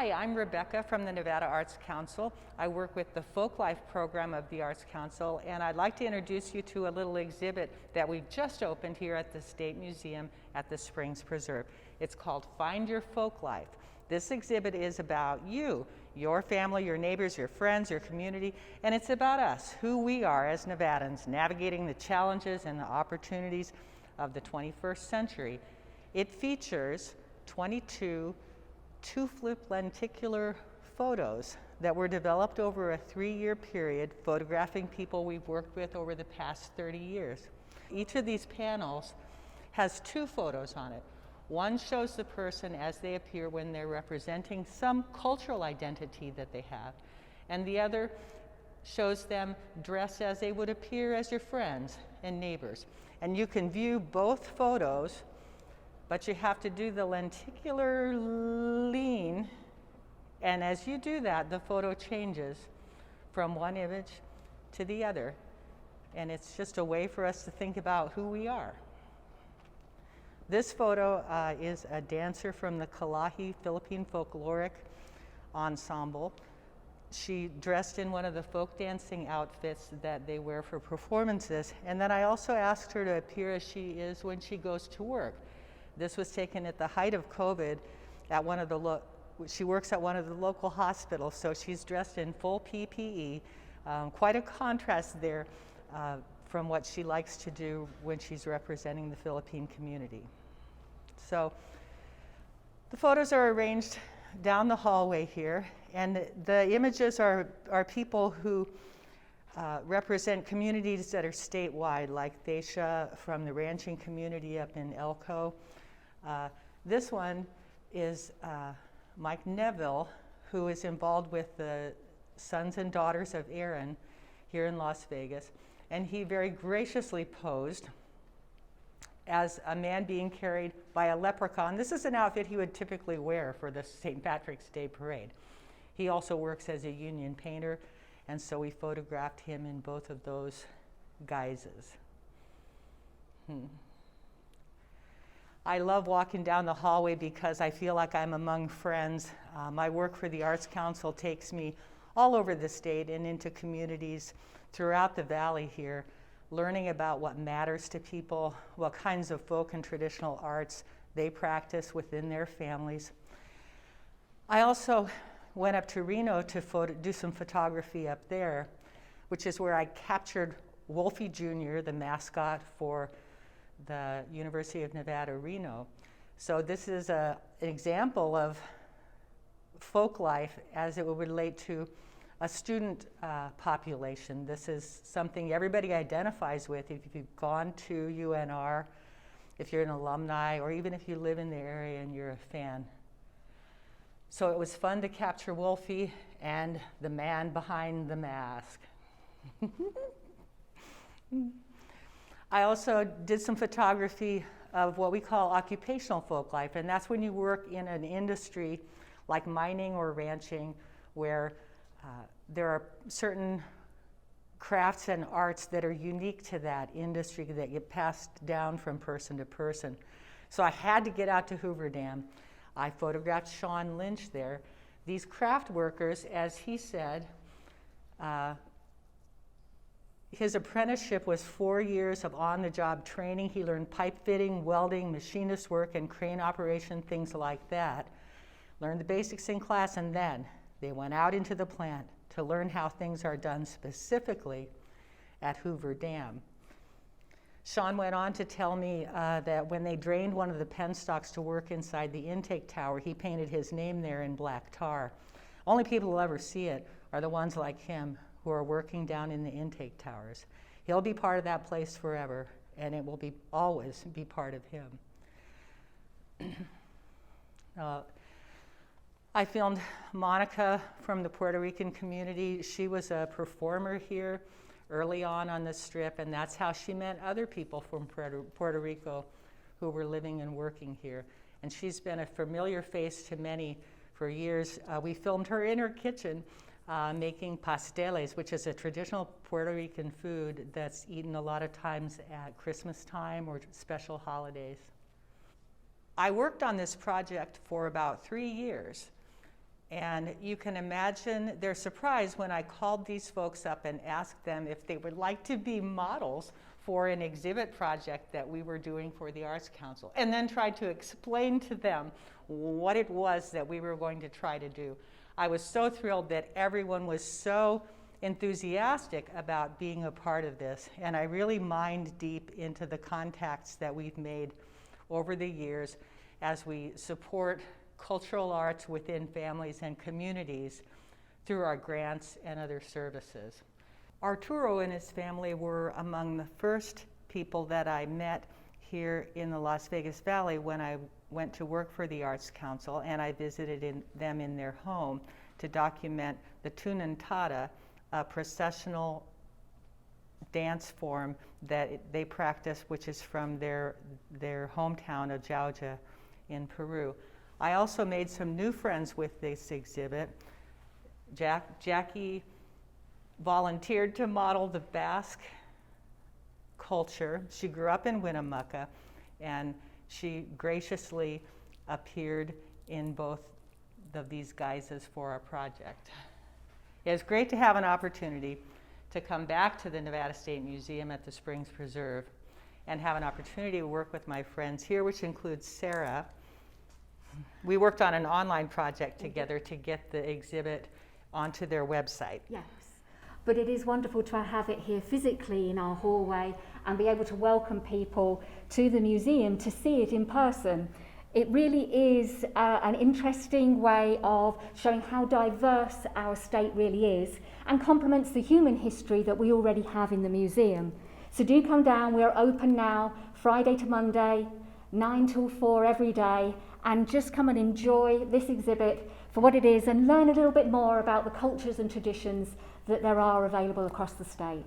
Hi, I'm Rebecca from the Nevada Arts Council. I work with the Folklife program of the Arts Council, and I'd like to introduce you to a little exhibit that we've just opened here at the State Museum at the Springs Preserve. It's called Find Your Folklife. This exhibit is about you, your family, your neighbors, your friends, your community, and it's about us, who we are as Nevadans, navigating the challenges and the opportunities of the 21st century. It features 22 two-flip lenticular photos that were developed over a 3-year period, photographing people we've worked with over the past 30 years. Each of these panels has 2 photos on it. One shows the person as they appear when they're representing some cultural identity that they have, and the other shows them dressed as they would appear as your friends and neighbors. And you can view both photos, but you have to do the lenticular lean, and as you do that, the photo changes from one image to the other. And it's just a way for us to think about who we are. This photo is a dancer from the Kalahi Philippine Folkloric Ensemble. She dressed in one of the folk dancing outfits that they wear for performances, and then I also asked her to appear as she is when she goes to work. This was taken at the height of COVID at one of the she works at one of the local hospitals, so she's dressed in full PPE. Quite a contrast there from what she likes to do when she's representing the Philippine community. So the photos are arranged down the hallway here, and the images are people who represent communities that are statewide, like Thesha from the ranching community up in Elko. This one is Mike Neville, who is involved with the Sons and Daughters of Aaron here in Las Vegas, and he very graciously posed as a man being carried by a leprechaun. This is an outfit he would typically wear for the St. Patrick's Day Parade. He also works as a union painter, and so we photographed him in both of those guises. I love walking down the hallway because I feel like I'm among friends. My work for the Arts Council takes me all over the state and into communities throughout the valley here, learning about what matters to people, what kinds of folk and traditional arts they practice within their families. I also went up to Reno to do some photography up there, which is where I captured Wolfie Jr., the mascot for the University of Nevada, Reno. So this is an example of folk life as it would relate to a student population. This is something everybody identifies with if you've gone to UNR, if you're an alumni, or even if you live in the area and you're a fan. So it was fun to capture Wolfie and the man behind the mask. I also did some photography of what we call occupational folk life, and that's when you work in an industry like mining or ranching, where there are certain crafts and arts that are unique to that industry that get passed down from person to person. So I had to get out to Hoover Dam. I photographed Sean Lynch there. These craft workers, as he said, his apprenticeship was 4 years of on-the-job training. He learned pipe fitting, welding, machinist work, and crane operation, things like that. Learned the basics in class, and then they went out into the plant to learn how things are done specifically at Hoover Dam. Sean went on to tell me that when they drained one of the penstocks to work inside the intake tower, he painted his name there in black tar. Only people who ever see it are the ones like him who are working down in the intake towers. He'll be part of that place forever, and it will always be part of him. I filmed Monica from the Puerto Rican community. She was a performer here early on the strip, and that's how she met other people from Puerto Rico who were living and working here. And she's been a familiar face to many for years. We filmed her in her kitchen making pasteles, which is a traditional Puerto Rican food that's eaten a lot of times at Christmas time or special holidays. I worked on this project for about 3 years, And you can imagine their surprise when I called these folks up and asked them if they would like to be models for an exhibit project that we were doing for the Arts Council, and then tried to explain to them what it was that we were going to try to do. I was so thrilled that everyone was so enthusiastic about being a part of this, and I really mined deep into the contacts that we've made over the years as we support cultural arts within families and communities through our grants and other services. Arturo and his family were among the first people that I met here in the Las Vegas Valley when I went to work for the Arts Council, and I visited them in their home to document the Tunantada, a processional dance form that they practice, which is from their hometown of Jauja in Peru. I also made some new friends with this exhibit. Jackie volunteered to model the Basque culture. She grew up in Winnemucca, and she graciously appeared in both of these guises for our project. It's great to have an opportunity to come back to the Nevada State Museum at the Springs Preserve and have an opportunity to work with my friends here, which includes Sarah. We worked on an online project together to get the exhibit onto their website. Yes, but it is wonderful to have it here physically in our hallway and be able to welcome people to the museum to see it in person. It really is an interesting way of showing how diverse our state really is and complements the human history that we already have in the museum. So do come down. We're open now Friday to Monday, 9 till 4 every day, and just come and enjoy this exhibit for what it is and learn a little bit more about the cultures and traditions that there are available across the state.